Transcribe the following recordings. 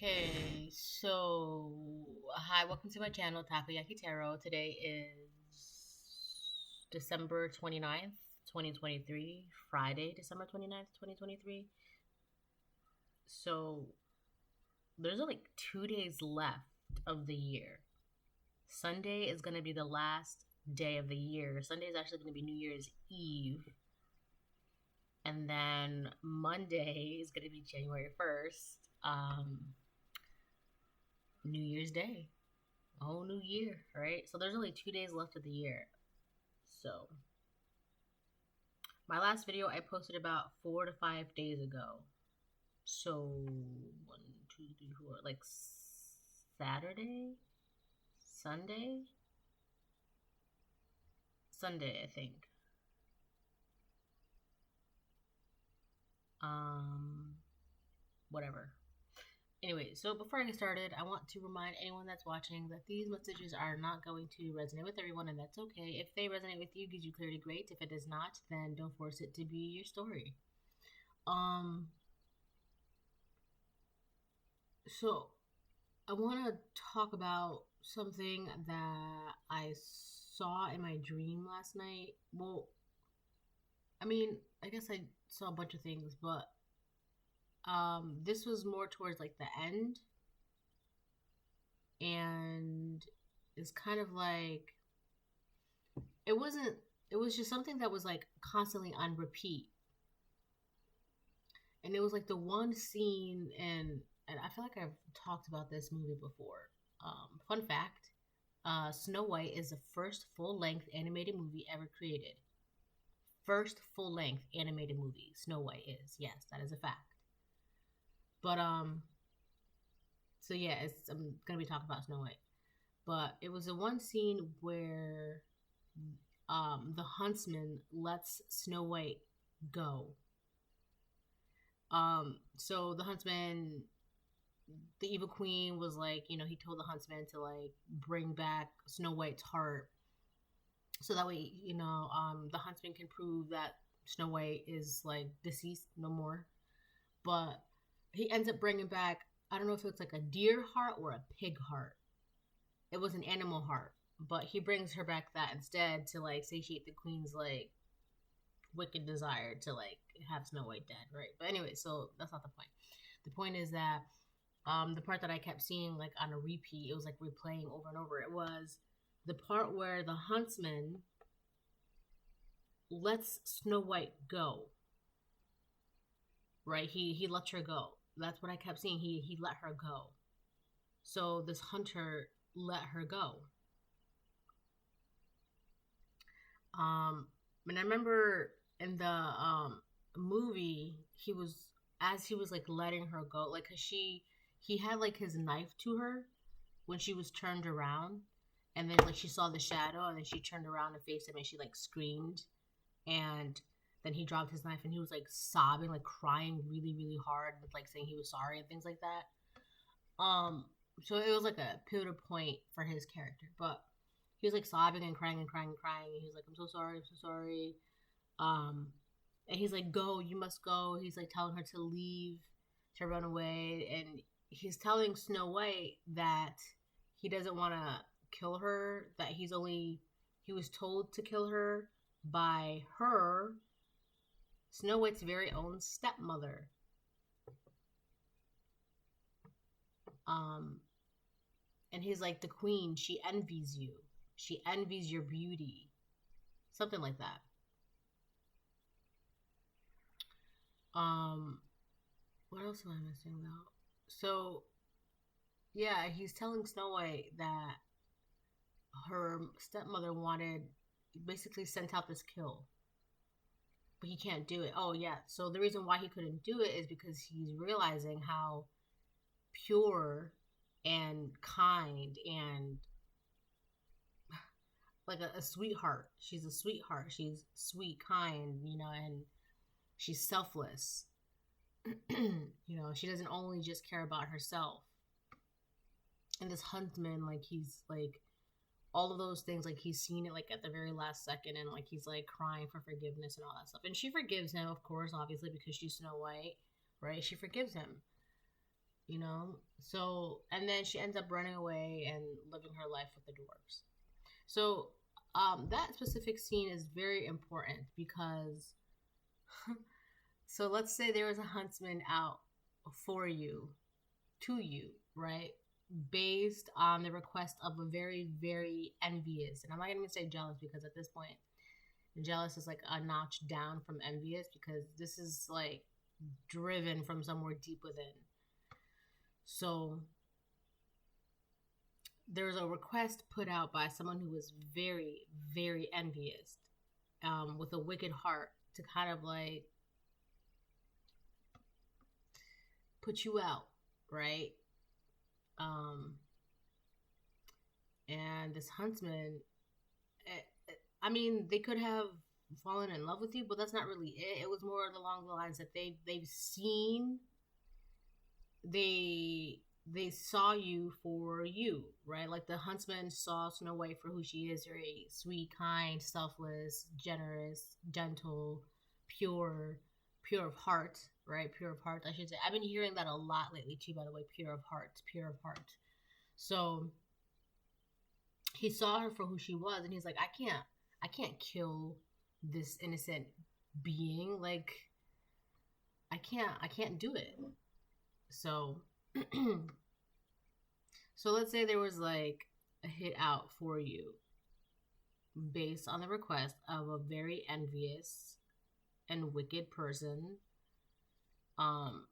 Okay, so hi, welcome to my channel, Takoyaki Tarot. Today is December 29th, 2023, Friday, December 29th, 2023. So there's like 2 days left of the year. Sunday is going to be the last day of the year. Sunday is actually going to be New Year's Eve. And then Monday is going to be January 1st. New Year's Day, a whole new year, right? So there's only 2 days left of the year. So my last video I posted about 4 to 5 days ago. So 1, 2, 3, 4, like Saturday, Sunday, I think. Whatever. Anyway, so before I get started, I want to remind anyone that's watching that these messages are not going to resonate with everyone, and that's okay. If they resonate with you, gives you clarity, great. If it does not, then don't force it to be your story. So I want to talk about something that I saw in my dream last night. Well, I mean, I guess I saw a bunch of things, but this was more towards like the end, and it's kind of like it was just something that was like constantly on repeat, and it was like the one scene, and I feel like I've talked about this movie before. Fun fact, Snow White is the first full-length animated movie ever created. First full-length animated movie, Snow White is. Yes, that is a fact. But so yeah, I'm gonna be talking about Snow White. But it was the one scene where the huntsman lets Snow White go. So the huntsman, the evil queen was like, he told the huntsman to like bring back Snow White's heart, so that way, the huntsman can prove that Snow White is like deceased, no more. But he ends up bringing back, I don't know if it's like a deer heart or a pig heart. It was an animal heart, but he brings her back that instead to like satiate the queen's like wicked desire to like have Snow White dead, right? But anyway, so that's not the point. The point is that the part that I kept seeing like on a repeat, it was like replaying over and over. It was the part where the huntsman lets Snow White go. Right? He lets her go. That's what I kept seeing. He let her go. So this hunter let her go. And I remember in the movie, he was like letting her go, like, cause he had like his knife to her when she was turned around, and then like she saw the shadow, and then she turned around and faced him, and she like screamed, and then he dropped his knife, and he was like sobbing, like crying really, really hard, with like saying he was sorry and things like that. So it was like a pivotal point for his character, but he was like sobbing and crying and crying and crying, and he's like, I'm so sorry. And he's like, go, you must go. He's like telling her to leave, to run away, and he's telling Snow White that he doesn't want to kill her, that he was told to kill her by her, Snow White's very own stepmother. And he's like, the queen, she envies you. She envies your beauty. Something like that. What else am I missing though? So, yeah, he's telling Snow White that her stepmother basically sent out this kill, but he can't do it. Oh yeah, so the reason why he couldn't do it is because he's realizing how pure and kind and like a sweetheart. She's a sweetheart. She's sweet, kind, and she's selfless. She doesn't only just care about herself. And this huntsman, like, he's like all of those things, like he's seen it like at the very last second, and like he's like crying for forgiveness and all that stuff. And she forgives him, of course, obviously, because she's Snow White, right? She forgives him. you know? So, and then she ends up running away and living her life with the dwarves. So, that specific scene is very important because, so let's say there was a huntsman out for you, to you, right? Based on the request of a very, very envious, and I'm not gonna even say jealous because at this point, jealous is like a notch down from envious because this is like driven from somewhere deep within. So there's a request put out by someone who was very, very envious, with a wicked heart to kind of like put you out, right? Um, and this huntsman, I mean, they could have fallen in love with you, but that's not really it. It was more along the lines that they've seen, they saw you for you, right? Like the huntsman saw Snow White for who she is, very sweet, kind, selfless, generous, gentle, pure, pure of heart, right? Pure of heart, I should say. I've been hearing that a lot lately too, by the way, pure of heart, pure of heart. So he saw her for who she was and he's like, I can't kill this innocent being. Like I can't do it. So so let's say there was like a hit out for you based on the request of a very envious and wicked person. Um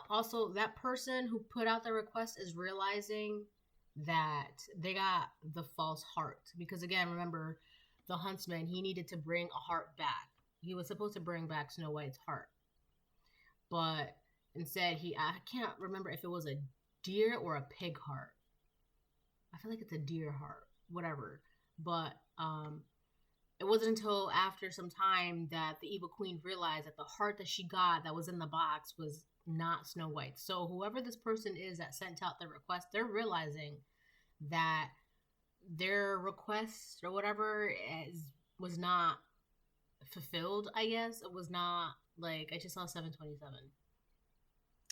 Also, that person who put out the request is realizing that they got the false heart because again, remember, the huntsman, he needed to bring a heart back. He was supposed to bring back Snow White's heart, but instead I can't remember if it was a deer or a pig heart. I feel like it's a deer heart, whatever. But it wasn't until after some time that the evil queen realized that the heart that she got that was in the box was not Snow White. So whoever this person is that sent out the request, they're realizing that their request or whatever was not fulfilled, I guess. It was not, like, I just saw 727.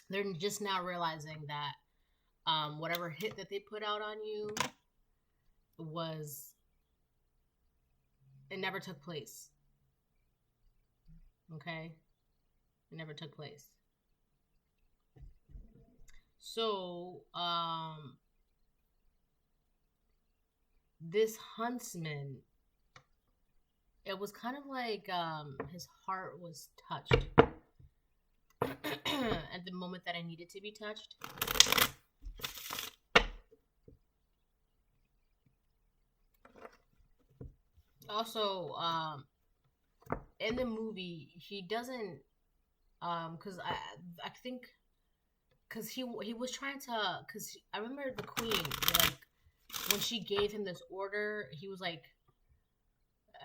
They're just now realizing that whatever hit that they put out on you was, it never took place. Okay? It never took place. So, this huntsman, it was kind of like his heart was touched at the moment that I needed to be touched. Also, in the movie, he doesn't, because I think, because he was trying to, because I remember the queen, like, when she gave him this order, he was like,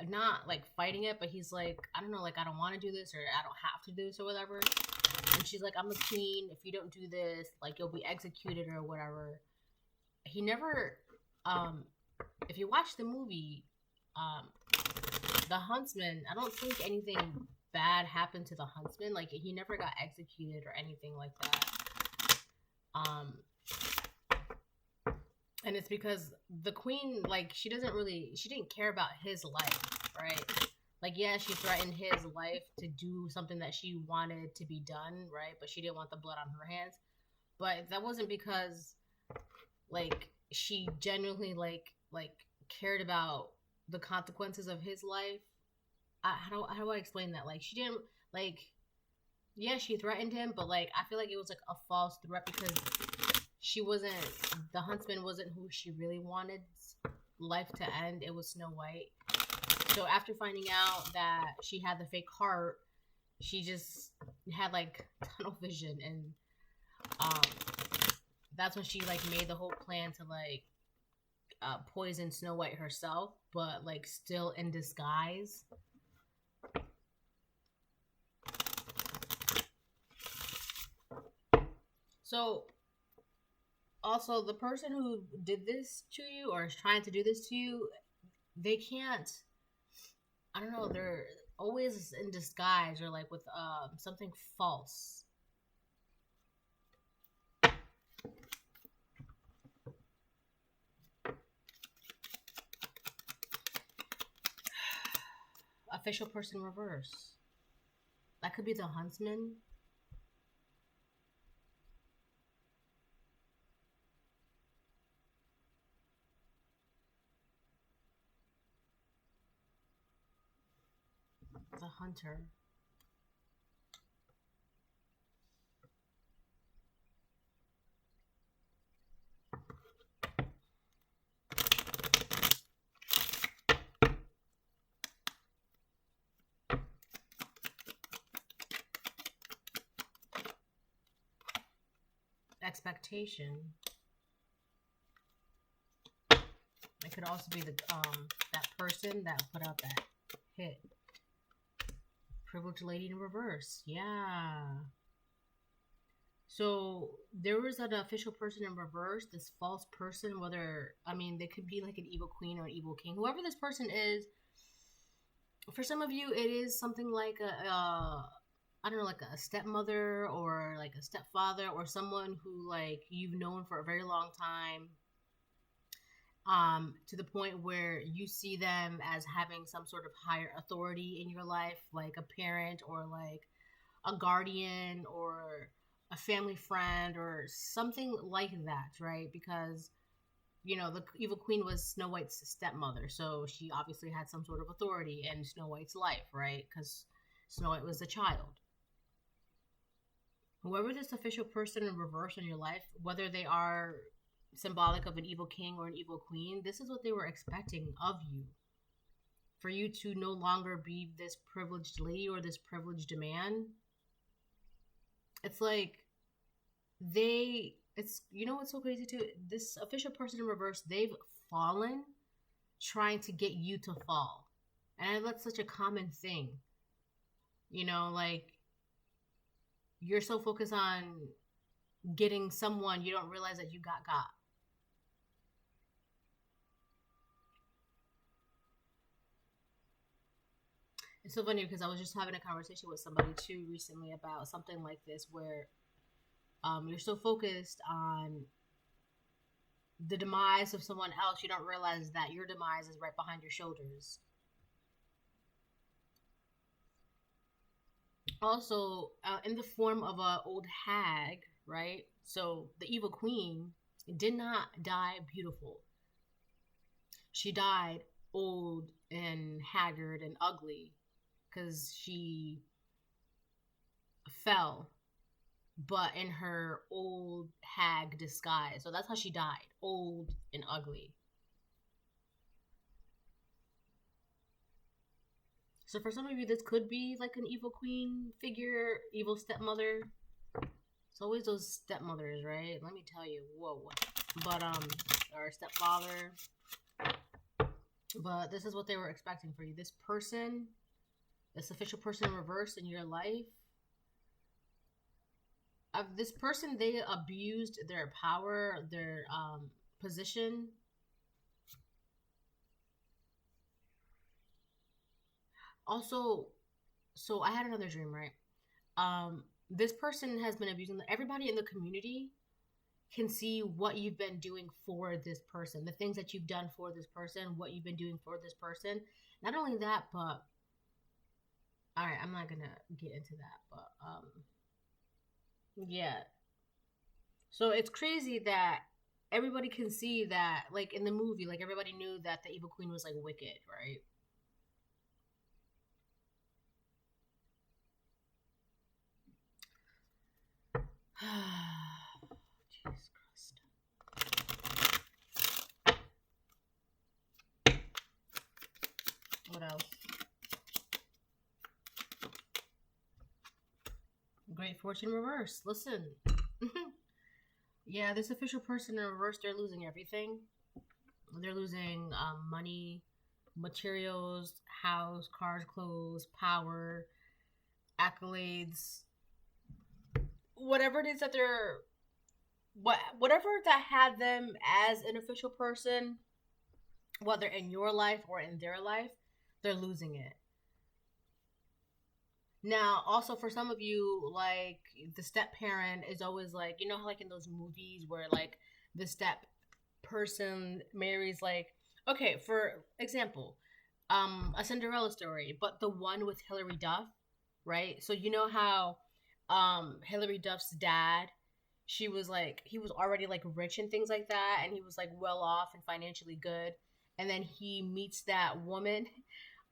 not like fighting it, but he's like, I don't know, like, I don't want to do this, or I don't have to do this, or whatever. And she's like, I'm the queen. If you don't do this, like, you'll be executed or whatever. He never, if you watch the movie, the huntsman, I don't think anything bad happened to the huntsman. Like, he never got executed or anything like that. And it's because the queen, like, she didn't care about his life, right? Like, yeah, she threatened his life to do something that she wanted to be done, right? But she didn't want the blood on her hands. But that wasn't because, like, she genuinely, like cared about the consequences of his life. How do I explain that? Like, she didn't, like, yeah, she threatened him, but, like, I feel like it was, like, a false threat because the huntsman wasn't who she really wanted life to end. It was Snow White. So after finding out that she had the fake heart, she just had, like, tunnel vision, and that's when she, like, made the whole plan to, like, poison Snow White herself, but, like, still in disguise. So also, the person who did this to you or is trying to do this to you, they can't, I don't know, they're always in disguise or, like, with something false. Official person reverse. That could be the huntsman. The hunter. Expectation. It could also be the that person that put out that hit. Privileged lady in reverse. Yeah. So there was an official person in reverse, this false person, whether, I mean, they could be like an evil queen or an evil king. Whoever this person is, for some of you, it is something like I don't know, like a stepmother or like a stepfather or someone who like you've known for a very long time, to the point where you see them as having some sort of higher authority in your life, like a parent or like a guardian or a family friend or something like that, right? Because, you know, the evil queen was Snow White's stepmother, so she obviously had some sort of authority in Snow White's life, right? Because Snow White was a child. Whoever this official person in reverse in your life, whether they are symbolic of an evil king or an evil queen, this is what they were expecting of you. For you to no longer be this privileged lady or this privileged man. It's like you know what's so crazy too? This official person in reverse, they've fallen trying to get you to fall. And that's such a common thing. You know, like, you're so focused on getting someone, you don't realize that you got. It's so funny because I was just having a conversation with somebody too recently about something like this, where you're so focused on the demise of someone else, you don't realize that your demise is right behind your shoulders. Also, in the form of an old hag, right? So the evil queen did not die beautiful. She died old and haggard and ugly because she fell, but in her old hag disguise. So that's how she died, old and ugly. So for some of you, this could be like an evil queen figure, evil stepmother. It's always those stepmothers, right? Let me tell you, whoa. But or stepfather. But this is what they were expecting for you. This person, this official person in reverse in your life, this person, they abused their power, their position. Also, so I had another dream, right? This person has been abusing everybody in the community can see what you've been doing for this person, the things that you've done for this person, what you've been doing for this person. Not only that, but all right, I'm not gonna get into that, but yeah. So it's crazy that everybody can see that, like in the movie, like everybody knew that the evil queen was like wicked, right? Jesus Christ. What else? Great fortune reverse. Listen. Yeah, this official person in reverse, they're losing everything. They're losing money, materials, house, cars, clothes, power, accolades, whatever it is that they're, whatever that had them as an official person, whether in your life or in their life, they're losing it. Now, also for some of you, like the step parent is always like, you know how like in those movies where like the step person marries like, okay, for example, A Cinderella story, but the one with Hilary Duff, right? So you know how Hilary Duff's dad, she was like he was already like rich and things like that, and he was like well off and financially good. And then he meets that woman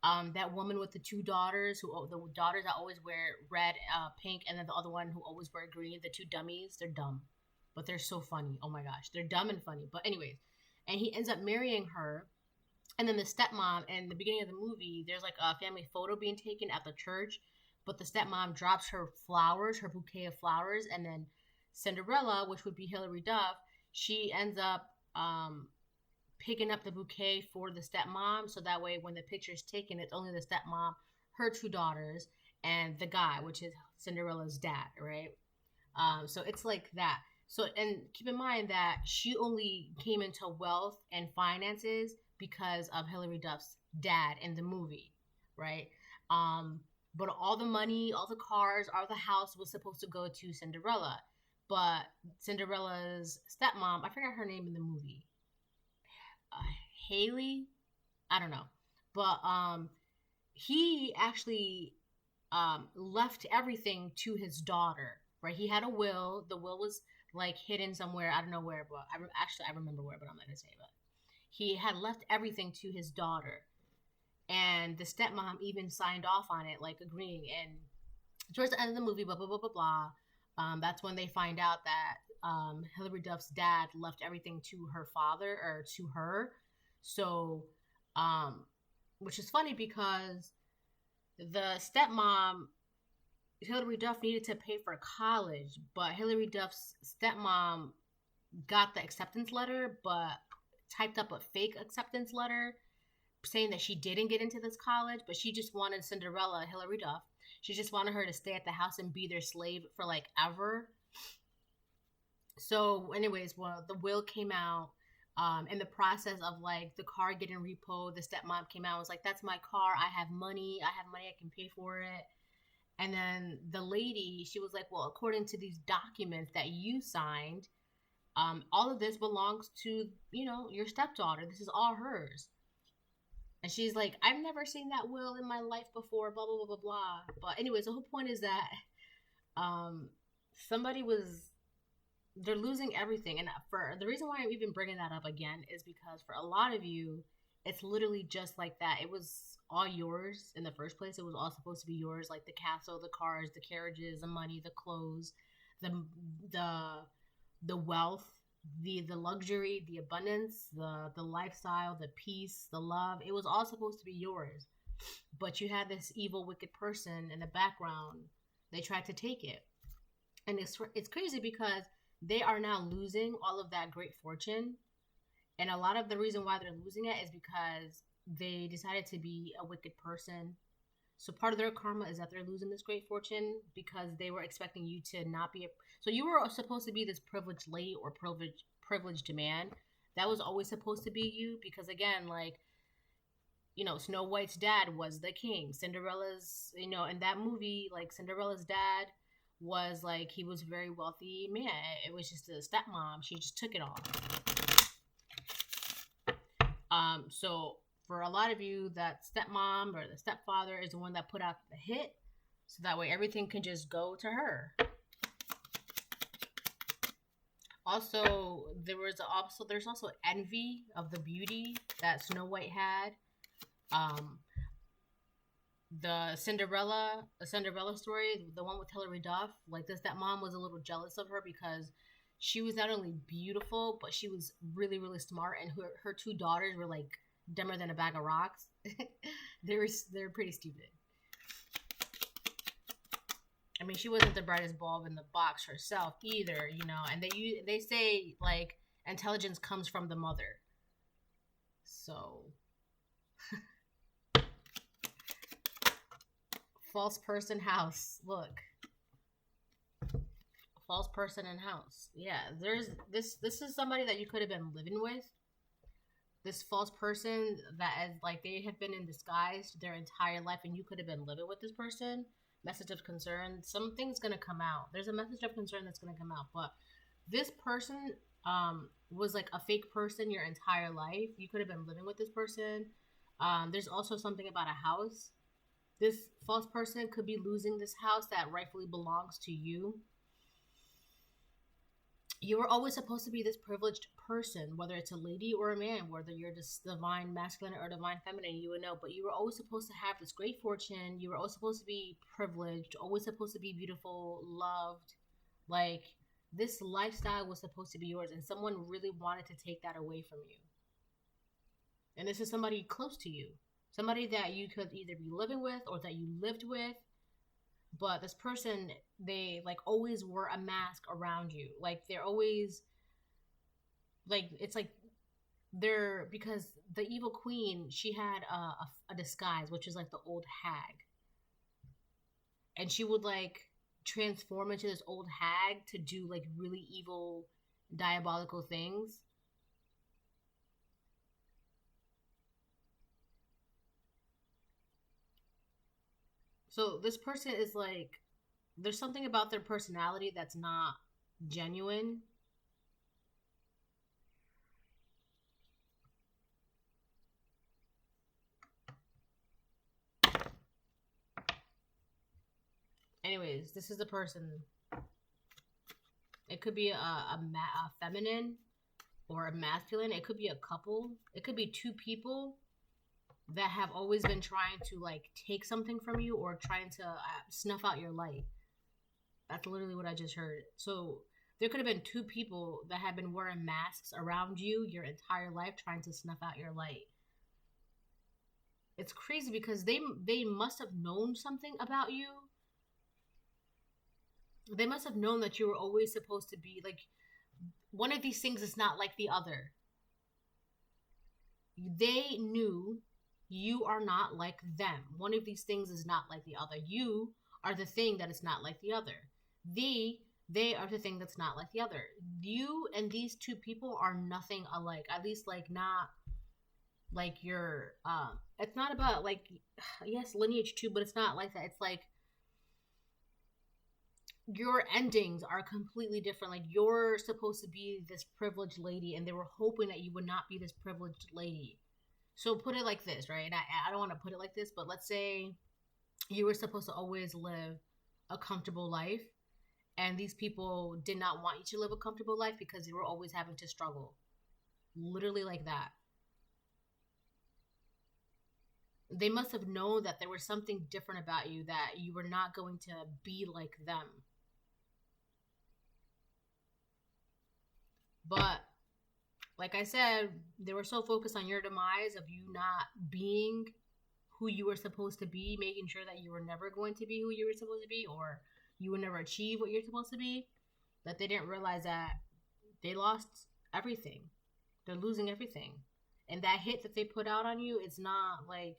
with the two daughters, the daughters that always wear red, pink, and then the other one who always wear green. The two dummies, they're dumb, but they're so funny. Oh my gosh, they're dumb and funny. But anyways, and he ends up marrying her. And then the stepmom, in the beginning of the movie, there's like a family photo being taken at the church, but the stepmom drops her flowers, her bouquet of flowers, and then Cinderella, which would be Hilary Duff, she ends up picking up the bouquet for the stepmom, so that way when the picture is taken, it's only the stepmom, her two daughters, and the guy, which is Cinderella's dad, right? So it's like that. So, and keep in mind that she only came into wealth and finances because of Hilary Duff's dad in the movie, right? But all the money, all the cars, all the house was supposed to go to Cinderella. But Cinderella's stepmom, I forgot her name in the movie. Haley, I don't know, but he actually left everything to his daughter. Right, he had a will. The will was like hidden somewhere. I don't know where, but I remember where, but I'm not gonna say. But he had left everything to his daughter, and the stepmom even signed off on it, like agreeing. And towards the end of the movie, blah blah blah blah blah. That's when they find out that Hilary Duff's dad left everything to her father or to her. So, which is funny because the stepmom, Hilary Duff, needed to pay for college, but Hilary Duff's stepmom got the acceptance letter, but typed up a fake acceptance letter saying that she didn't get into this college, but she just wanted Cinderella, Hilary Duff. She just wanted her to stay at the house and be their slave for like ever. So, anyways, well, the will came out. In the process of like the car getting repoed, the stepmom came out and was like, "That's my car. I have money. I can pay for it." And then the lady, she was like, "Well, according to these documents that you signed, all of this belongs to, your stepdaughter. This is all hers." And she's like, "I've never seen that will in my life before, blah, blah, blah, blah, blah." But anyways, the whole point is that they're losing everything. And for the reason why I'm even bringing that up again is because for a lot of you, it's literally just like that. It was all yours in the first place. It was all supposed to be yours, like the castle, the cars, the carriages, the money, the clothes, the wealth, the luxury, the abundance, the lifestyle, the peace, the love. It was all supposed to be yours. But you had this evil, wicked person in the background. They tried to take it. And it's crazy because they are now losing all of that great fortune. And a lot of the reason why they're losing it is because they decided to be a wicked person. So part of their karma is that they're losing this great fortune because they were expecting you to not be so you were supposed to be this privileged lady or privileged man. That was always supposed to be you because, again, like, Snow White's dad was the king. Cinderella's, in that movie, like, Cinderella's dad was like, he was a very wealthy man. It was just a stepmom. She just took it all. So for a lot of you, that stepmom or the stepfather is the one that put out the hit, so that way everything can just go to her. Also, there's also envy of the beauty that Snow White had. The Cinderella story, the one with Hilary Duff, like this, that mom was a little jealous of her because she was not only beautiful, but she was really, really smart, and her two daughters were like dumber than a bag of rocks. They're pretty stupid. I mean, she wasn't the brightest bulb in the box herself either, and they say like intelligence comes from the mother. So false person house. Look. False person in house. Yeah, there's this is somebody that you could have been living with. This false person that is like they have been in disguise their entire life, and you could have been living with this person. Message of concern. Something's gonna come out. There's a message of concern that's gonna come out. But this person was like a fake person your entire life. You could have been living with this person. There's also something about a house. This false person could be losing this house that rightfully belongs to you. You were always supposed to be this privileged person, whether it's a lady or a man, whether you're this divine masculine or divine feminine, you would know. But you were always supposed to have this great fortune. You were always supposed to be privileged, always supposed to be beautiful, loved. Like, this lifestyle was supposed to be yours, and someone really wanted to take that away from you. And this is somebody close to you, somebody that you could either be living with or that you lived with. But this person, they like always wear a mask around you. Like, they're always like, it's like they're, because the evil queen, she had a disguise, which is like the old hag. And she would like transform into this old hag to do like really evil, diabolical things. So this person is like, there's something about their personality that's not genuine. Anyways, this is the person. It could be a feminine or a masculine. It could be a couple. It could be two people that have always been trying to like take something from you or trying to snuff out your light. That's literally what I just heard. So there could have been two people that have been wearing masks around you your entire life trying to snuff out your light. It's crazy because they must have known something about you. They must have known that you were always supposed to be like, one of these things is not like the other. They knew you are not like them. One of these things is not like the other. You are the thing that is not like the other. They are the thing that's not like the other. You and these two people are nothing alike. At least like not like your it's not about like, yes, lineage too, but it's not like that. It's like your endings are completely different. Like, you're supposed to be this privileged lady, and they were hoping that you would not be this privileged lady. So put it like this, right? And I don't want to put it like this, but let's say you were supposed to always live a comfortable life, and these people did not want you to live a comfortable life because you were always having to struggle. Literally like that. They must have known that there was something different about you, that you were not going to be like them. But like I said, they were so focused on your demise, of you not being who you were supposed to be, making sure that you were never going to be who you were supposed to be, or you would never achieve what you're supposed to be, that they didn't realize that they lost everything. They're losing everything. And that hit that they put out on you, it's not like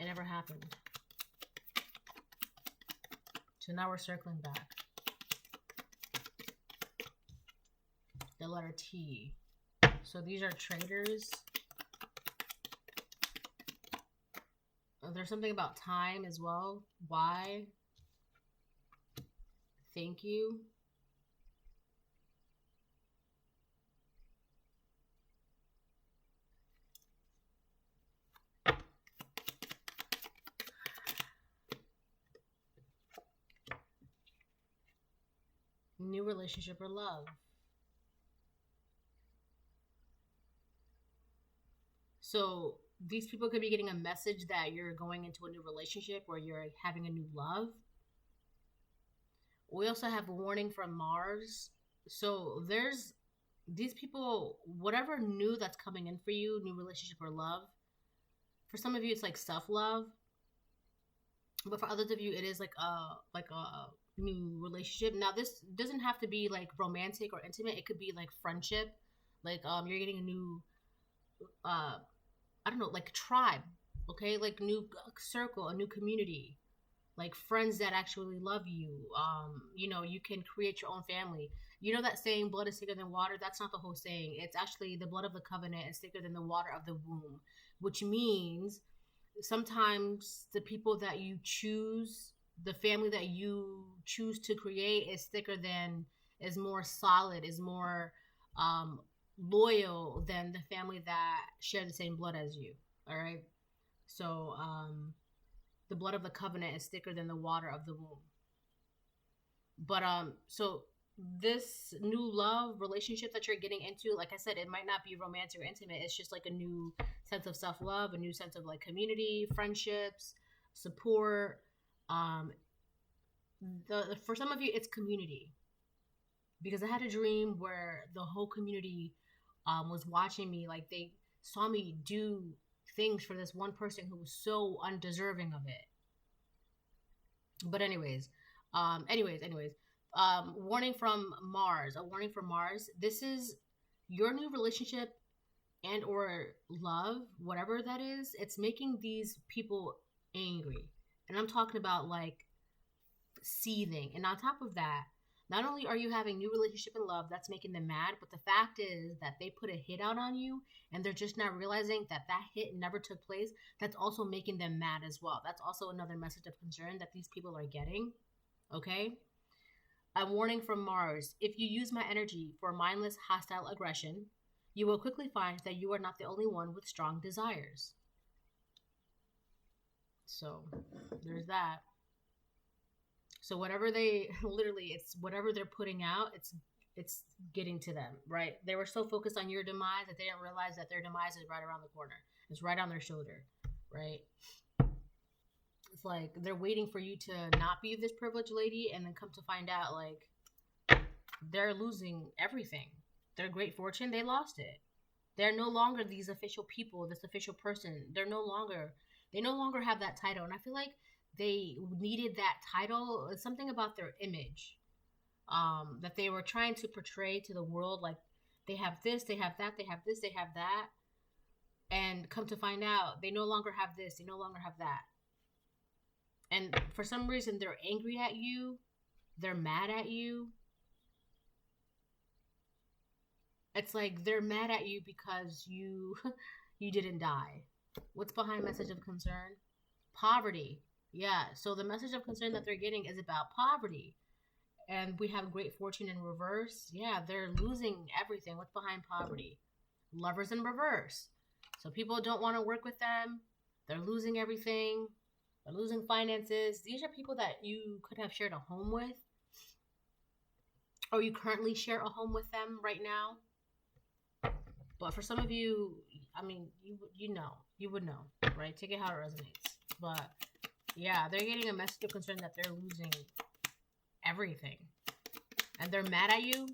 it never happened. So now we're circling back. The letter T. So these are traitors. There's something about time as well. Why? Thank you. New relationship or love. So these people could be getting a message that you're going into a new relationship or you're having a new love. We also have a warning from Mars. So there's these people, whatever new that's coming in for you, new relationship or love. For some of you, it's like self-love. But for others of you, it is like a new relationship. Now, this doesn't have to be like romantic or intimate. It could be like friendship. Like you're getting a new I don't know, like tribe, okay? Like new circle, a new community, like friends that actually love you. You know, you can create your own family. You know that saying, blood is thicker than water? That's not the whole saying. It's actually the blood of the covenant is thicker than the water of the womb, which means sometimes the people that you choose, the family that you choose to create is thicker than, is more solid, is more loyal than the family that share the same blood as you. All right. So, the blood of the covenant is thicker than the water of the womb. But so this new love relationship that you're getting into, like I said, it might not be romantic or intimate. It's just like a new sense of self love, a new sense of like community, friendships, support. Um, the for some of you, it's community, because I had a dream where the whole community was watching me, like they saw me do things for this one person who was so undeserving of it. But anyways, warning from Mars, a warning from Mars. This is your new relationship and or love, whatever that is. It's making these people angry, and I'm talking about like seething. And on top of that, not only are you having new relationship and love that's making them mad, but the fact is that they put a hit out on you and they're just not realizing that that hit never took place. That's also making them mad as well. That's also another message of concern that these people are getting. Okay? A warning from Mars. If you use my energy for mindless hostile aggression, you will quickly find that you are not the only one with strong desires. So, there's that. So whatever they literally, it's whatever they're putting out, it's getting to them, right? They were so focused on your demise that they didn't realize that their demise is right around the corner. It's right on their shoulder, right? It's like they're waiting for you to not be this privileged lady, and then come to find out like they're losing everything. Their great fortune, they lost it. They're no longer these official people, this official person. They no longer have that title. And I feel like they needed that title. It's something about their image that they were trying to portray to the world. Like they have this, they have that, they have this, they have that. And come to find out, they no longer have this, they no longer have that. And for some reason, they're angry at you. They're mad at you. It's like they're mad at you because you you didn't die. What's behind message of concern? Poverty. Yeah. So the message of concern that they're getting is about poverty. And we have great fortune in reverse. Yeah, they're losing everything. What's behind poverty? Lovers in reverse. So people don't want to work with them. They're losing everything. They're losing finances. These are people that you could have shared a home with, or you currently share a home with them right now. But for some of you, I mean, you would know, right? Take it how it resonates. But yeah, they're getting a message of concern that they're losing everything, and they're mad at you.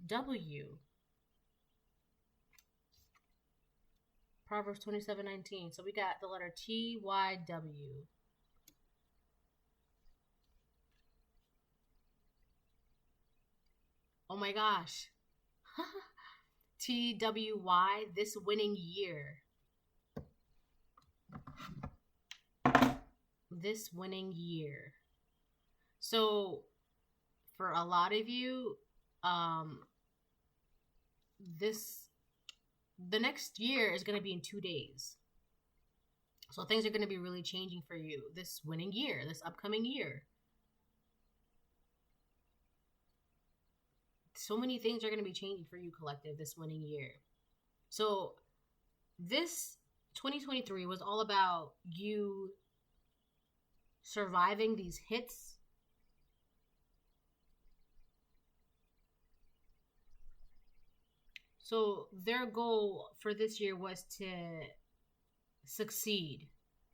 W. Proverbs 27:19. So we got the letter T, Y, W. Oh my gosh. TWY, this winning year. This winning year. So for a lot of you, the next year is going to be in 2 days. So things are going to be really changing for you this winning year, this upcoming year. So many things are going to be changing for you, collective, this winning year. So this 2023 was all about you surviving these hits. So their goal for this year was to succeed.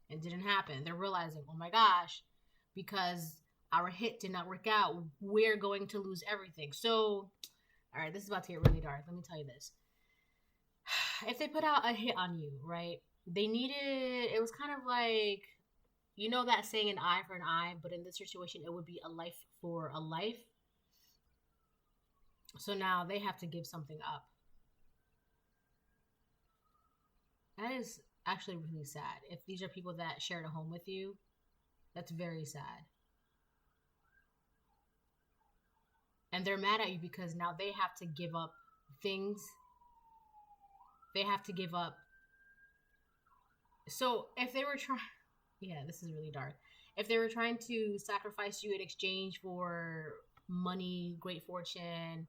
It didn't happen. They're realizing, oh my gosh, because our hit did not work out, we're going to lose everything. So, all right, this is about to get really dark. Let me tell you this. If they put out a hit on you, right, they needed, it was kind of like, you know that saying, an eye for an eye, but in this situation, it would be a life for a life. So now they have to give something up. That is actually really sad. If these are people that shared a home with you, that's very sad. And they're mad at you because now they have to give up things. They have to give up. So if they were trying, yeah, this is really dark. If they were trying to sacrifice you in exchange for money, great fortune,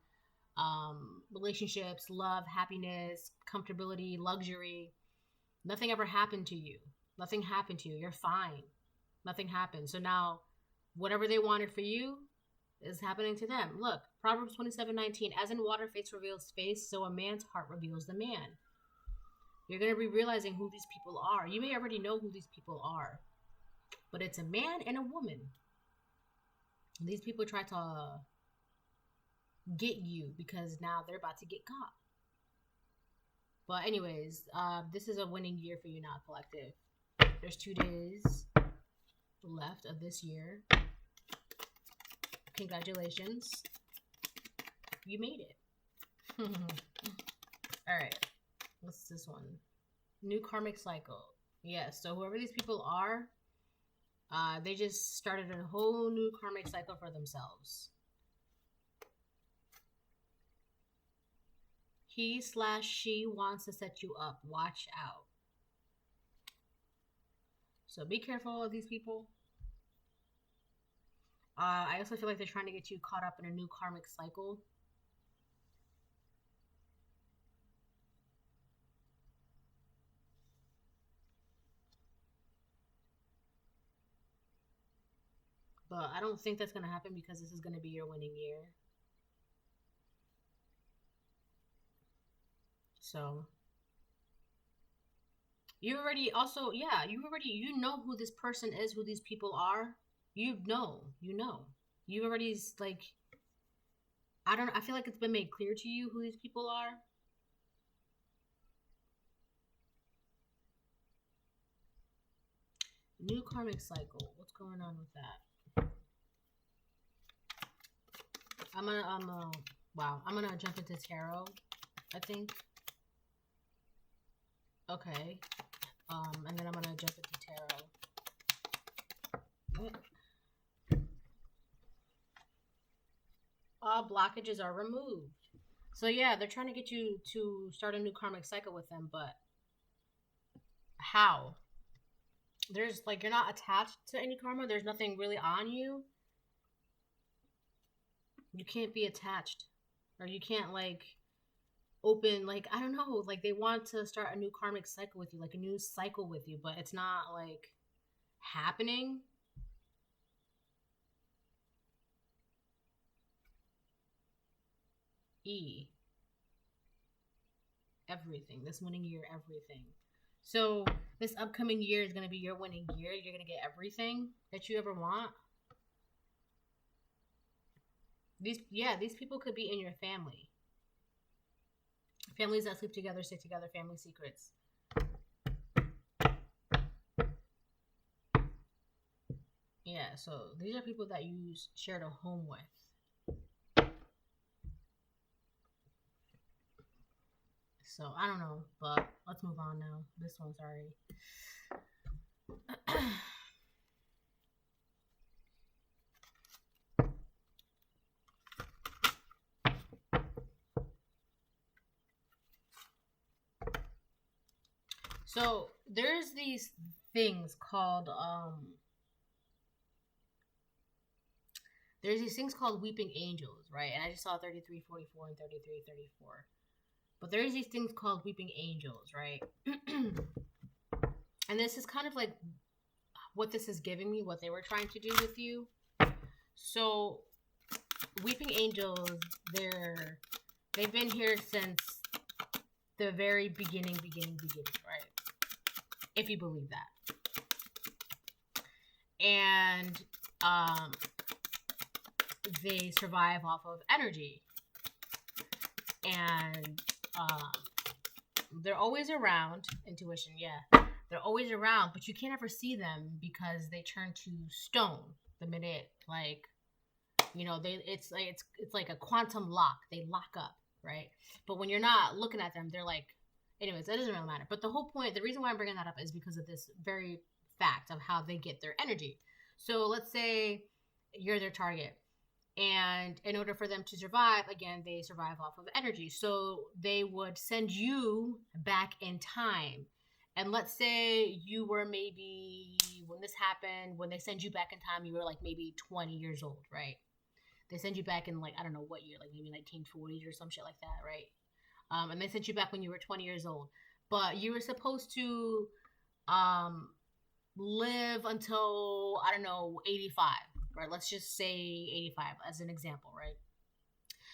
relationships, love, happiness, comfortability, luxury, Nothing ever happened to you. Nothing happened to you. You're fine. Nothing happened. So now, whatever they wanted for you is happening to them. Look, Proverbs 27:19. As in water face reveals face, so a man's heart reveals the man. You're going to be realizing who these people are. You may already know who these people are, but it's a man and a woman. These people try to get you because now they're about to get caught. But anyways, this is a winning year for you now, collective. There's 2 days left of this year. Congratulations. You made it. Alright. What's this one? New karmic cycle. Yes, so whoever these people are, they just started a whole new karmic cycle for themselves. He/she wants to set you up. Watch out. So be careful of these people. I also feel like they're trying to get you caught up in a new karmic cycle. But I don't think that's going to happen because this is going to be your winning year. So you already also, yeah, you know who this person is, who these people are. You know. You've already, like, I feel like it's been made clear to you who these people are. New karmic cycle. What's going on with that? I'm gonna jump into tarot, I think. Okay. And then I'm gonna jump into tarot. All blockages are removed. So yeah, they're trying to get you to start a new karmic cycle with them, but how? There's, like, you're not attached to any karma. There's nothing really on you. You can't be attached. Or you can't, like, open, like, I don't know, like, they want to start a new karmic cycle with you, like a new cycle with you, but it's not, like, happening. Everything. This winning year, everything. So this upcoming year is going to be your winning year. You're going to get everything that you ever want. These people could be in your family. Families that sleep together, stick together, family secrets. Yeah, so these are people that you shared a home with. So I don't know, but let's move on now. This one's already. So there's these things called weeping angels, right? And I just saw 3344 and 3334. But there's these things called weeping angels, right? And this is kind of like what this is giving me, what they were trying to do with you. So weeping angels, they've been here since the very beginning, right? If you believe that. And they survive off of energy. And they're always around. Intuition, yeah. They're always around, but you can't ever see them because they turn to stone the minute, like, you know, it's like a quantum lock. They lock up, right? But when you're not looking at them, they're like, anyways, that doesn't really matter. But the whole point, the reason why I'm bringing that up is because of this very fact of how they get their energy. So let's say you're their target. And in order for them to survive, again, they survive off of energy. So they would send you back in time. And let's say you were maybe, when this happened, when they send you back in time, you were like maybe 20 years old, right? They send you back in, like, I don't know what year, like maybe 1940s or some shit like that, right? And they sent you back when you were 20 years old. but you were supposed to um live until, I don't know, 85, right? Let's just say 85 as an example, right?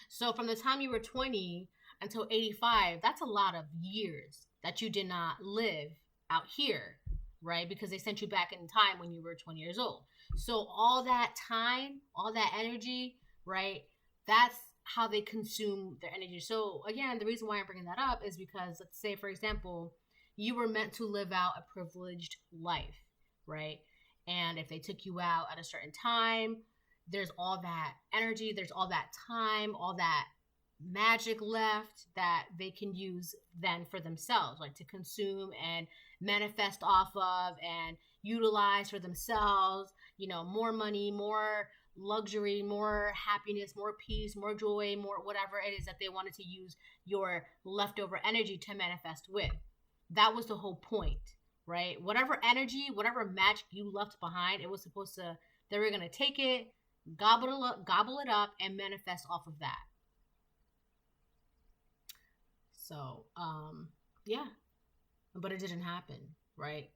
So from the time you were 20 until 85, that's a lot of years that you did not live out here, right? Because they sent you back in time when you were 20 years old. So all that time, all that energy, right? That's how they consume their energy. So again, the reason why I'm bringing that up is because, let's say, for example, you were meant to live out a privileged life, right? And if they took you out at a certain time, there's all that energy, there's all that time, all that magic left that they can use then for themselves, like to consume and manifest off of and utilize for themselves, more money, more luxury, more happiness, more peace, more joy, more whatever it is that they wanted to use your leftover energy to manifest with. That was the whole point, right? Whatever energy, whatever magic you left behind, it was supposed to, they were going to take it, gobble it up, and manifest off of that. So, yeah, but it didn't happen, right?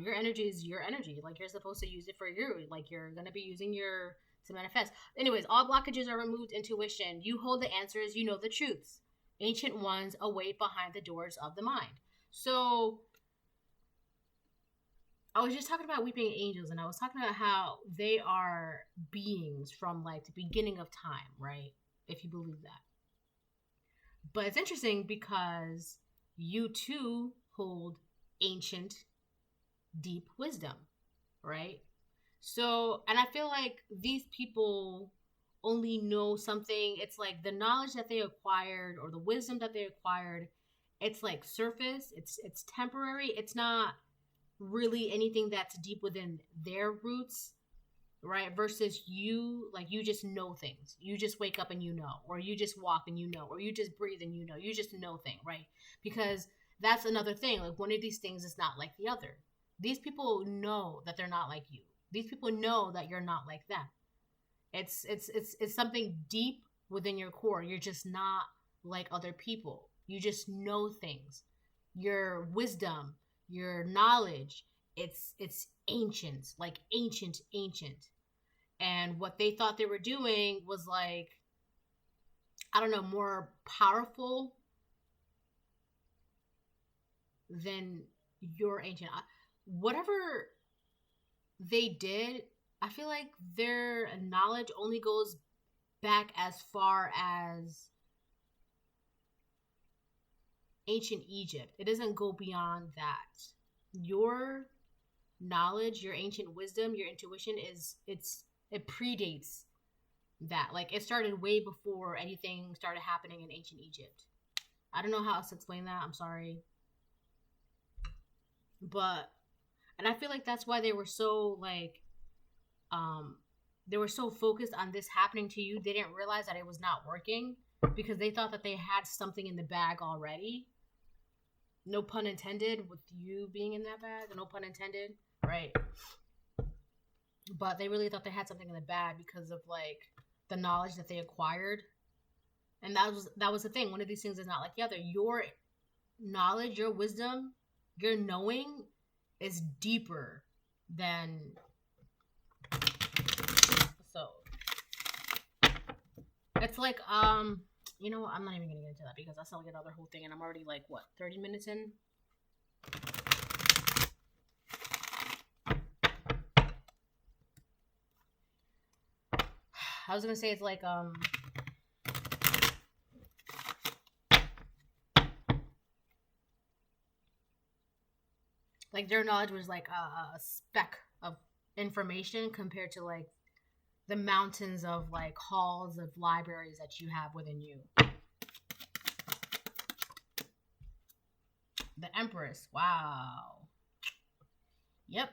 Your energy is your energy. Like, you're supposed to use it for you. Like, you're going to be using your to manifest. Anyways, all blockages are removed. Intuition. You hold the answers. You know the truths. Ancient ones await behind the doors of the mind. So, I was just talking about weeping angels, and I was talking about how they are beings from like the beginning of time, right? If you believe that. But it's interesting because you too hold ancient, deep wisdom, right? So, and I feel like these people only know something. It's like the knowledge that they acquired or the wisdom that they acquired, it's like surface, it's temporary. It's not really anything that's deep within their roots, right? Versus you, like, you just know things. You just wake up and you know, or you just walk and you know, or you just breathe and you know. You just know things, right? Because that's another thing. Like, one of these things is not like the other. These people know that they're not like you. These people know that you're not like them. It's something deep within your core. You're just not like other people. You just know things. Your wisdom, your knowledge, it's ancient, like ancient. And what they thought they were doing was like, I don't know, more powerful than your ancient. Whatever they did, I feel like their knowledge only goes back as far as ancient Egypt. It doesn't go beyond that. Your knowledge, your ancient wisdom, your intuition it predates that. Like, it started way before anything started happening in ancient Egypt. I don't know how else to explain that. I'm sorry. But, and I feel like that's why they were so like, they were so focused on this happening to you. They didn't realize that it was not working because they thought that they had something in the bag already. No pun intended with you being in that bag. No pun intended, right? But they really thought they had something in the bag because of like the knowledge that they acquired. And that was the thing. One of these things is not like the other. Your knowledge, your wisdom, your knowing is deeper than. So it's like you know what? I'm not even gonna get into that because that's like another whole thing, and I'm already like, what, 30 minutes in? I was gonna say it's like their knowledge was like a speck of information compared to like the mountains of like halls of libraries that you have within you. The Empress. Wow. Yep.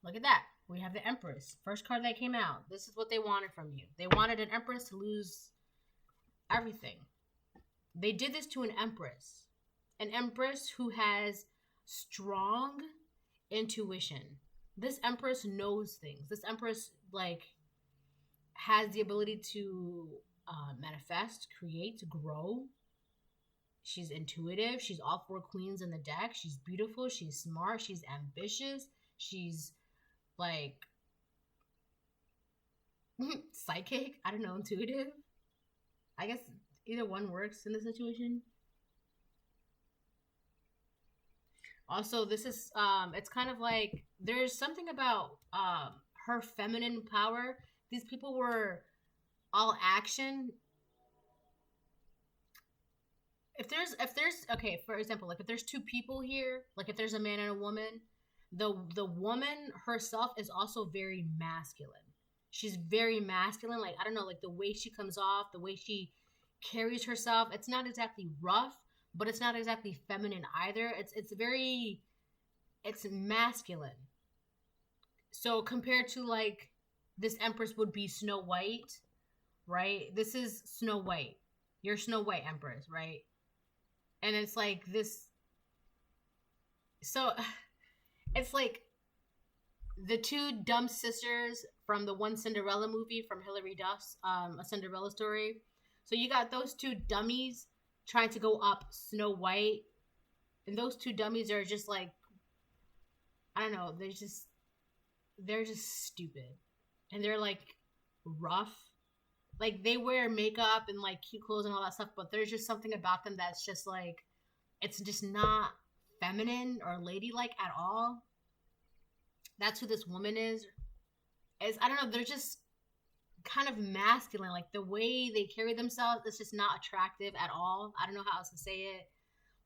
Look at that. We have the Empress. First card that came out. This is what they wanted from you. They wanted an Empress to lose everything. They did this to an Empress. An Empress who has strong intuition. This Empress knows things. This Empress, like, has the ability to manifest, create, grow. She's intuitive. She's all four queens in the deck. She's beautiful. She's smart. She's ambitious. She's like psychic. I don't know, intuitive. I guess either one works in this situation. Also, this is it's kind of like there's something about her feminine power. These people were all action. If there's okay, for example, like if there's two people here, like if there's a man and a woman, the woman herself is also very masculine. She's very masculine. Like I don't know, like the way she comes off, the way she carries herself. It's not exactly rough, but it's not exactly feminine either. It's masculine. So compared to like this Empress would be Snow White, right? This is Snow White. You're Snow White Empress, right? And it's like this. So it's like the two dumb sisters from the one Cinderella movie from Hilary Duff's A Cinderella Story. So you got those two dummies trying to go up Snow White, and those two dummies are just like, I don't know, they're just stupid, and they're like rough. Like they wear makeup and like cute clothes and all that stuff, but there's just something about them that's just like, it's just not feminine or ladylike at all. That's who this woman is. I don't know, they're just kind of masculine. Like the way they carry themselves, it's just not attractive at all. I don't know how else to say it,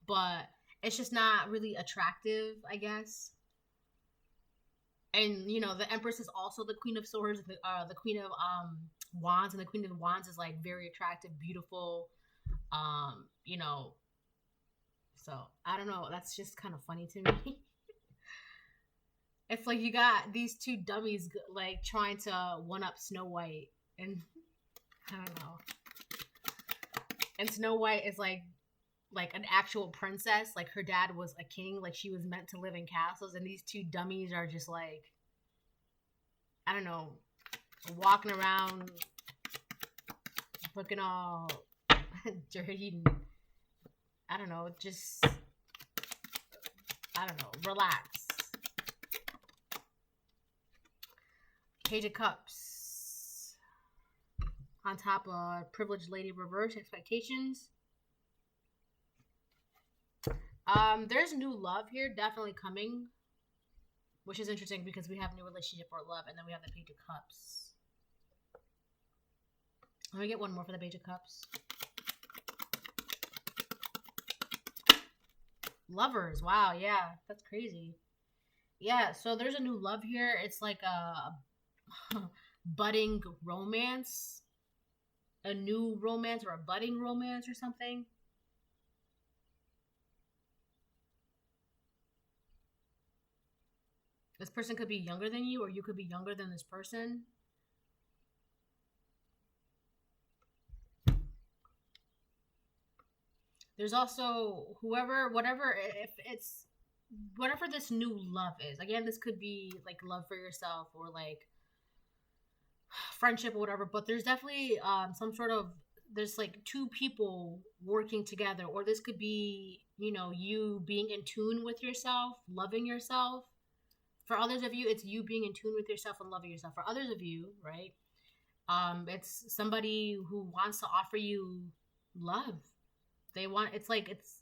but it's just not really attractive, I guess. And you know, the Empress is also the Queen of Swords, the Queen of Wands, and the Queen of Wands is like very attractive, beautiful, you know. So I don't know. That's just kind of funny to me. It's like you got these two dummies like trying to one up Snow White, and I don't know. And Snow White is like an actual princess. Like her dad was a king. Like she was meant to live in castles, and these two dummies are just like, I don't know, walking around looking all dirty and I don't know, just I don't know, relax. Page of Cups. On top of Privileged Lady reverse expectations. There's new love here, definitely coming, which is interesting because we have new relationship or love, and then we have the Page of Cups. Let me get one more for the Page of Cups. Lovers, wow, yeah, that's crazy. Yeah, so there's a new love here. It's like a budding romance, a new romance or a budding romance or something. This person could be younger than you, or you could be younger than this person. There's also whatever, if it's whatever this new love is. Again, this could be like love for yourself or like friendship or whatever, but there's definitely some sort of, there's like two people working together, or this could be, you know, you being in tune with yourself, loving yourself. For others of you, it's you being in tune with yourself and loving yourself. For others of you, right, it's somebody who wants to offer you love. They want, it's like it's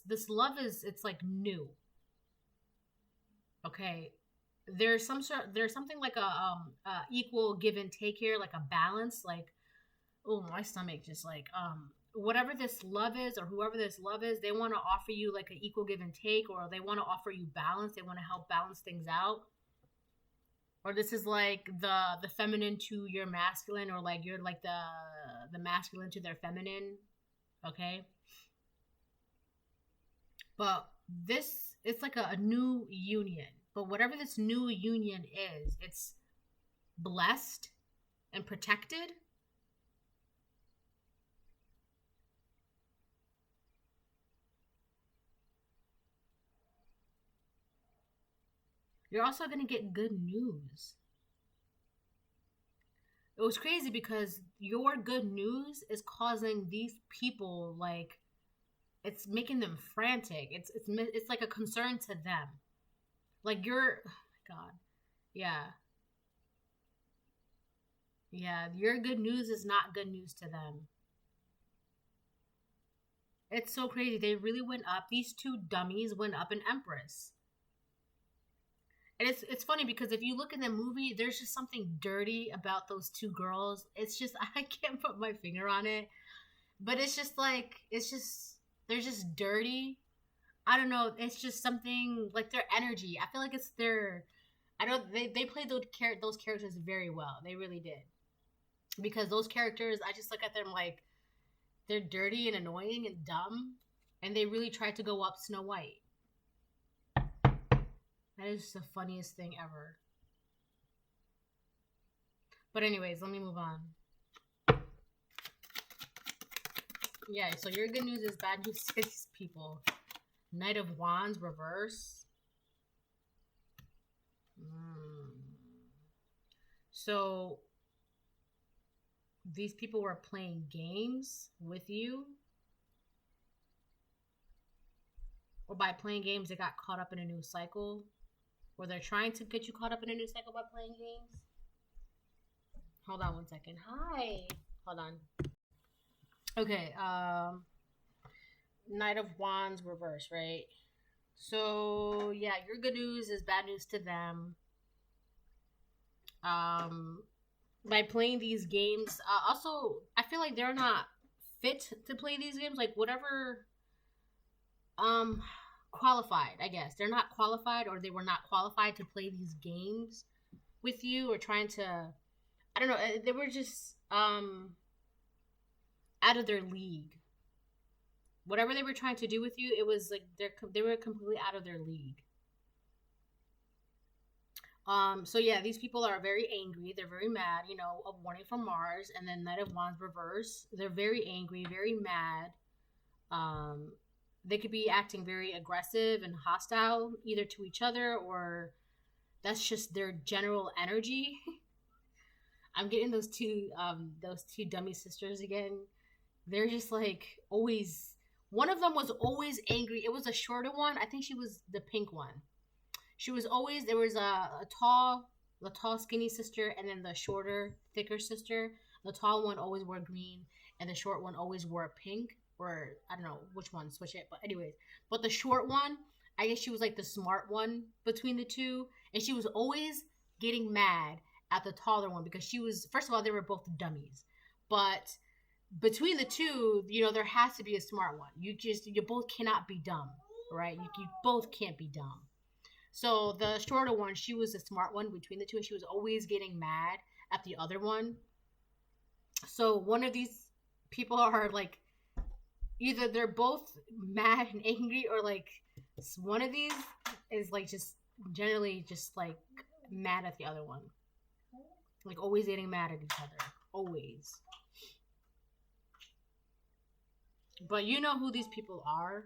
this love is, it's like new. Okay, there's something like a equal give and take here, like a balance. Like, oh, my stomach just like whatever this love is, or whoever this love is, they want to offer you like an equal give and take, or they want to offer you balance. They want to help balance things out. Or this is like the feminine to your masculine, or like you're like the masculine to their feminine. Okay, but this, it's like a new union. But whatever this new union is, it's blessed and protected. You're also going to get good news. It was crazy because your good news is causing these people like It's making them frantic. It's like a concern to them. Like you're, oh my God, yeah, yeah. Your good news is not good news to them. It's so crazy. They really went up. These two dummies went up an empress. And it's funny because if you look in the movie, there's just something dirty about those two girls. It's just I can't put my finger on it, but it's just like it's just they're just dirty. I don't know. It's just something like their energy. I feel like it's their. I don't. They played those characters very well. They really did because those characters. I just look at them like they're dirty and annoying and dumb, and they really tried to go up Snow White. That is the funniest thing ever. But anyways, let me move on. Yeah, so your good news is bad news to these people. Knight of Wands reverse. So these people were playing games with you. Or by playing games, they got caught up in a new cycle. Or they're trying to get you caught up in a new cycle by playing games. Hold on one second. Hi. Hold on. Okay, Knight of Wands reverse, right? So, yeah, your good news is bad news to them. By playing these games, also, I feel like they're not fit to play these games. Like, whatever, qualified, I guess. They're not qualified or they were not qualified to play these games with you or trying to, I don't know, they were just, out of their league. Whatever they were trying to do with you, it was like they were completely out of their league. So yeah, these people are very angry. They're very mad. You know, a warning from Mars, and then Knight of Wands reverse. They're very angry, very mad. They could be acting very aggressive and hostile, either to each other or that's just their general energy. I'm getting those two dummy sisters again. They're just like always. One of them was always angry. It was a shorter one. I think she was the pink one. She was always there was a tall, the tall skinny sister, and then the shorter, thicker sister. The tall one always wore green, and the short one always wore pink. Or I don't know which one, switch it. But anyways, but the short one, I guess she was like the smart one between the two, and she was always getting mad at the taller one because she was first of all they were both dummies, but between the two, you know, there has to be a smart one. You both cannot be dumb, right? You both can't be dumb. So the shorter one, she was the smart one between the two, and she was always getting mad at the other one. So one of these people are like, either they're both mad and angry, or like one of these is like just generally just like mad at the other one. Like always getting mad at each other. Always. But you know who these people are.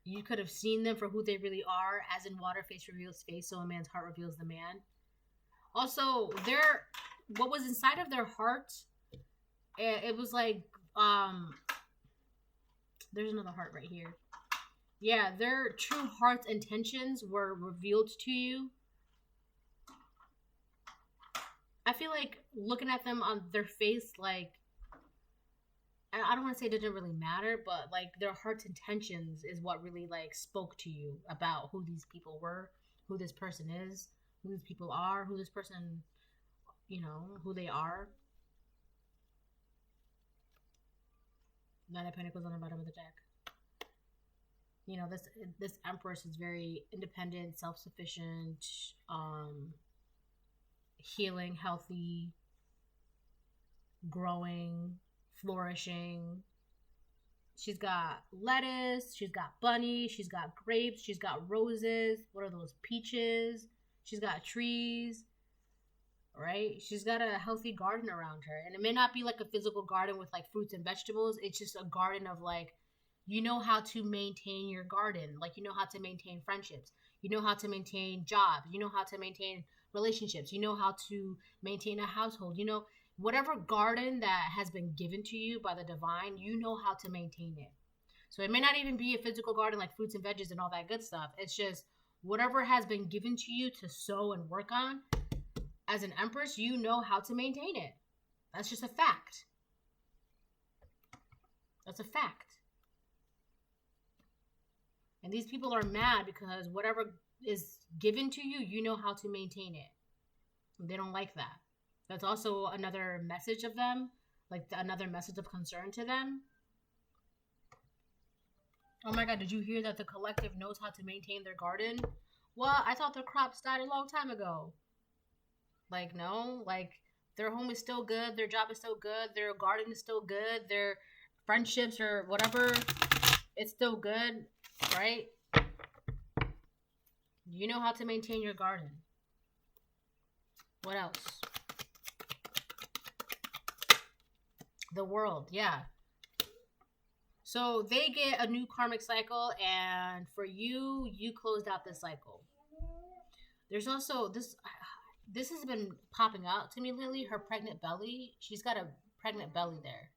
You could have seen them for who they really are, as in water face reveals face, so a man's heart reveals the man. Also, what was inside of their heart, it was like, there's another heart right here. Yeah, their true heart's intentions were revealed to you. I feel like looking at them on their face, like, I don't want to say it didn't really matter, but like their heart's intentions is what really like spoke to you about who these people were, who this person is, who these people are, who this person, you know, who they are. Nine of Pentacles on the bottom of the deck. You know, this Empress is very independent, self-sufficient, healing, healthy, growing, flourishing. She's got lettuce, she's got bunnies, she's got grapes, she's got roses. What are those? Peaches. She's got trees, right? She's got a healthy garden around her. And it may not be like a physical garden with like fruits and vegetables. It's just a garden of like, you know how to maintain your garden. Like, you know how to maintain friendships. You know how to maintain jobs. You know how to maintain relationships. You know how to maintain a household. You know, whatever garden that has been given to you by the divine, you know how to maintain it. So it may not even be a physical garden like fruits and veggies and all that good stuff. It's just whatever has been given to you to sow and work on. As an empress, you know how to maintain it. That's just a fact. That's a fact. And these people are mad because whatever is given to you, you know how to maintain it. They don't like that. That's also another message of them, like another message of concern to them. Oh my God, did you hear that the collective knows how to maintain their garden? Well, I thought their crops died a long time ago. Like, no, like their home is still good, their job is still good, their garden is still good, their friendships or whatever, it's still good, right? You know how to maintain your garden. What else? The world, yeah. So they get a new karmic cycle, and for you, you closed out this cycle. There's also this has been popping out to me lately, her pregnant belly. She's got a pregnant belly there.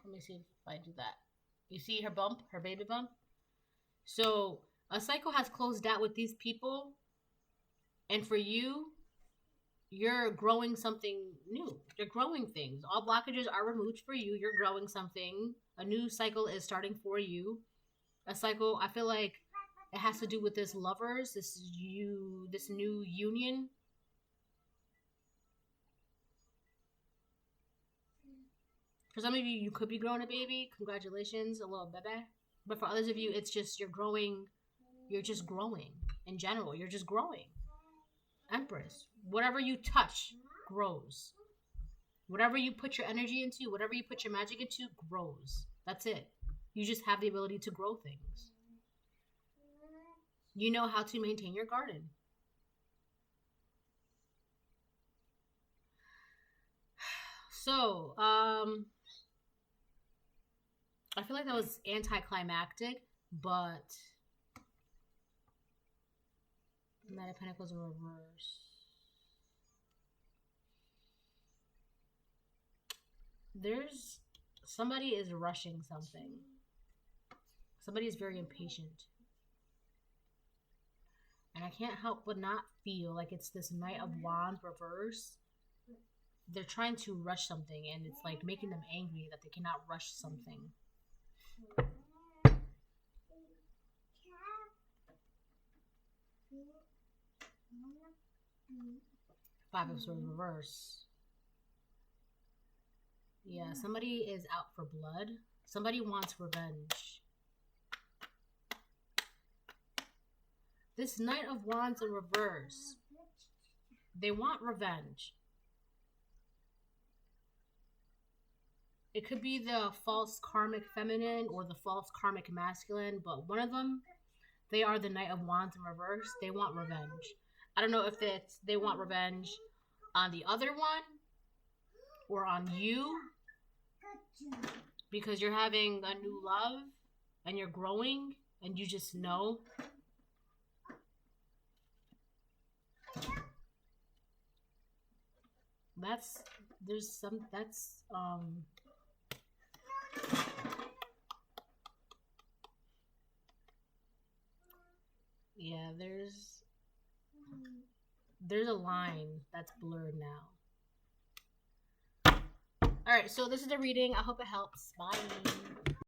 Let me see if I do that. You see her bump, her baby bump? So a cycle has closed out with these people, and for you, you're growing something new. You're growing things. All blockages are removed for you. You're growing something. A new cycle is starting for you. A cycle, I feel like it has to do with this lovers, this new union. For some of you, you could be growing a baby. Congratulations, a little baby. But for others of you, it's just you're growing. You're just growing. In general, you're just growing. Empress. Whatever you touch grows. Whatever you put your energy into, whatever you put your magic into, grows. That's it. You just have the ability to grow things. You know how to maintain your garden. So, I feel like that was anticlimactic, but Knight of Pentacles in reverse. Somebody is rushing something. Somebody is very impatient. And I can't help but not feel like it's this Knight of Wands reverse. They're trying to rush something, and it's like making them angry that they cannot rush something. Five of Swords reverse. Yeah, somebody is out for blood. Somebody wants revenge. This Knight of Wands in reverse. They want revenge. It could be the false karmic feminine or the false karmic masculine, but one of them, they are the Knight of Wands in reverse. They want revenge. I don't know if they want revenge on the other one or on you, because you're having a new love and you're growing and you just know. Yeah, there's a line that's blurred now. All right, so this is the reading. I hope it helps. Bye.